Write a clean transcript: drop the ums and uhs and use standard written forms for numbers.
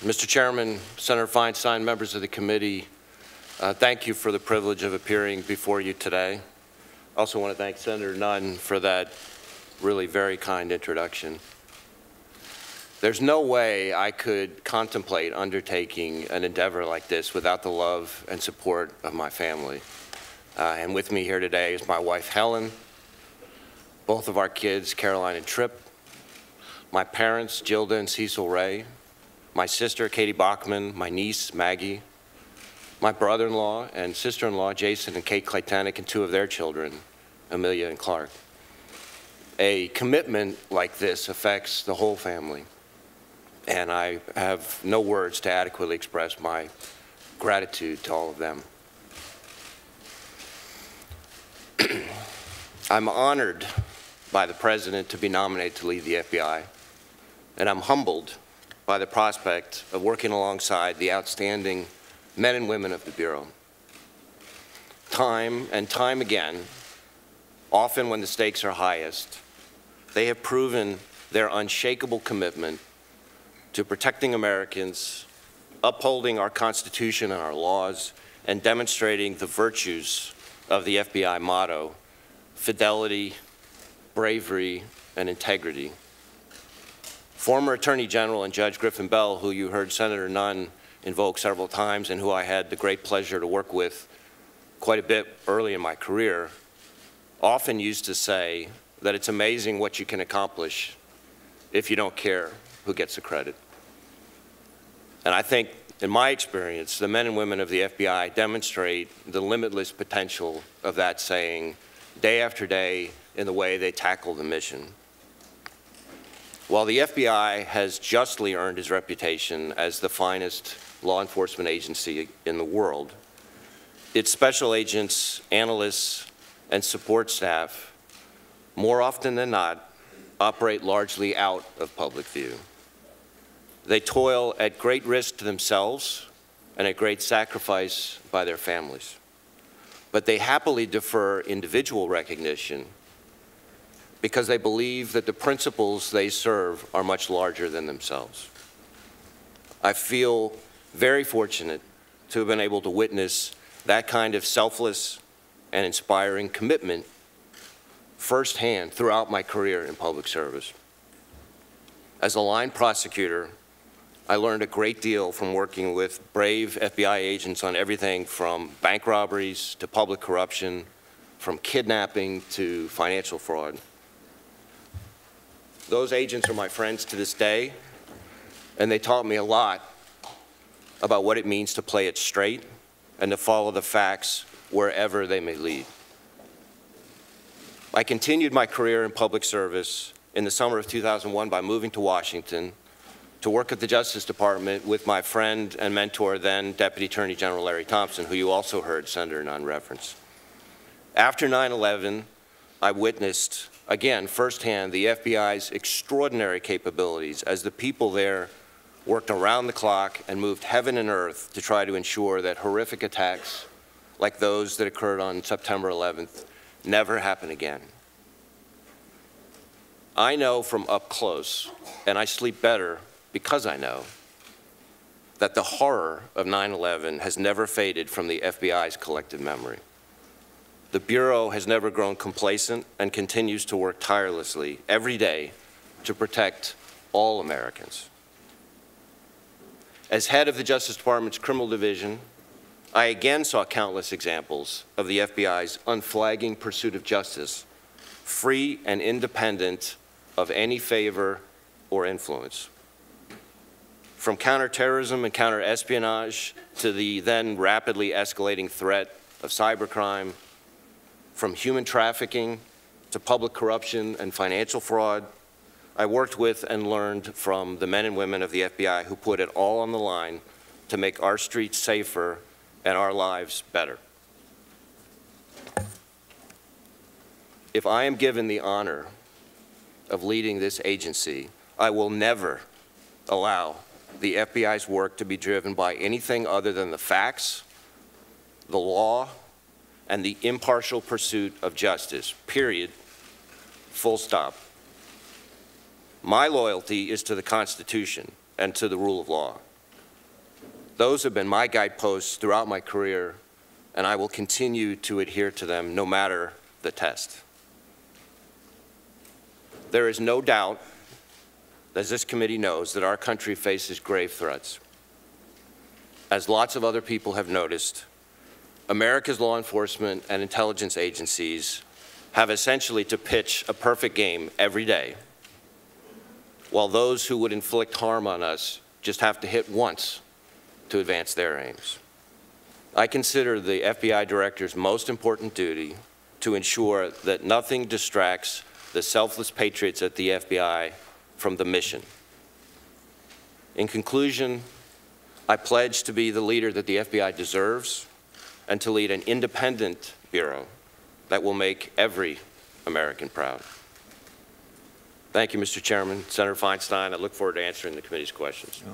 Mr. Chairman, Senator Feinstein, members of the committee, thank you for the privilege of appearing before you today. I also want to thank Senator Nunn for that really very kind introduction. There's no way I could contemplate undertaking an endeavor like this without the love and support of my family. And with me here today is my wife, Helen, both of our kids, Caroline and Tripp, my parents, Gilda and Cecil Wray, my sister, Katie Bachman, my niece, Maggie, my brother-in-law and sister-in-law, Jason and Kate Claytanic, and two of their children, Amelia and Clark. A commitment like this affects the whole family, and I have no words to adequately express my gratitude to all of them. I'm honored by the President to be nominated to lead the FBI, and I'm humbled by the prospect of working alongside the outstanding men and women of the Bureau. Time and time again, often when the stakes are highest, they have proven their unshakable commitment to protecting Americans, upholding our Constitution and our laws, and demonstrating the virtues of the FBI motto, fidelity, bravery, and integrity. Former Attorney General and Judge Griffin Bell, who you heard Senator Nunn invoke several times and who I had the great pleasure to work with quite a bit early in my career, often used to say that it's amazing what you can accomplish if you don't care who gets the credit. And I think, in my experience, the men and women of the FBI demonstrate the limitless potential of that saying day after day in the way they tackle the mission. While the FBI has justly earned its reputation as the finest law enforcement agency in the world, its special agents, analysts, and support staff, more often than not, operate largely out of public view. They toil at great risk to themselves and at great sacrifice by their families. But they happily defer individual recognition because they believe that the principles they serve are much larger than themselves. I feel very fortunate to have been able to witness that kind of selfless and inspiring commitment firsthand throughout my career in public service. As a line prosecutor, I learned a great deal from working with brave FBI agents on everything from bank robberies to public corruption, from kidnapping to financial fraud. Those agents are my friends to this day, and they taught me a lot about what it means to play it straight and to follow the facts wherever they may lead. I continued my career in public service in the summer of 2001 by moving to Washington to work at the Justice Department with my friend and mentor, then Deputy Attorney General Larry Thompson, who you also heard Senator Nunn reference. After 9/11, I witnessed, again, firsthand, the FBI's extraordinary capabilities as the people there worked around the clock and moved heaven and earth to try to ensure that horrific attacks like those that occurred on September 11th never happen again. I know from up close, and I sleep better because I know, that the horror of 9/11 has never faded from the FBI's collective memory. The Bureau has never grown complacent and continues to work tirelessly every day to protect all Americans. As head of the Justice Department's Criminal Division, I again saw countless examples of the FBI's unflagging pursuit of justice, free and independent of any favor or influence. From counterterrorism and counterespionage to the then rapidly escalating threat of cybercrime, from human trafficking to public corruption and financial fraud, I worked with and learned from the men and women of the FBI who put it all on the line to make our streets safer and our lives better. If I am given the honor of leading this agency, I will never allow the FBI's work to be driven by anything other than the facts, the law, and the impartial pursuit of justice, period, full stop. My loyalty is to the Constitution and to the rule of law. Those have been my guideposts throughout my career, and I will continue to adhere to them no matter the test. There is no doubt, as this committee knows, that our country faces grave threats. As lots of other people have noticed, America's law enforcement and intelligence agencies have essentially to pitch a perfect game every day, while those who would inflict harm on us just have to hit once to advance their aims. I consider the FBI director's most important duty to ensure that nothing distracts the selfless patriots at the FBI from the mission. In conclusion, I pledge to be the leader that the FBI deserves and to lead an independent bureau that will make every American proud. Thank you, Mr. Chairman. Senator Feinstein, I look forward to answering the committee's questions. Yeah.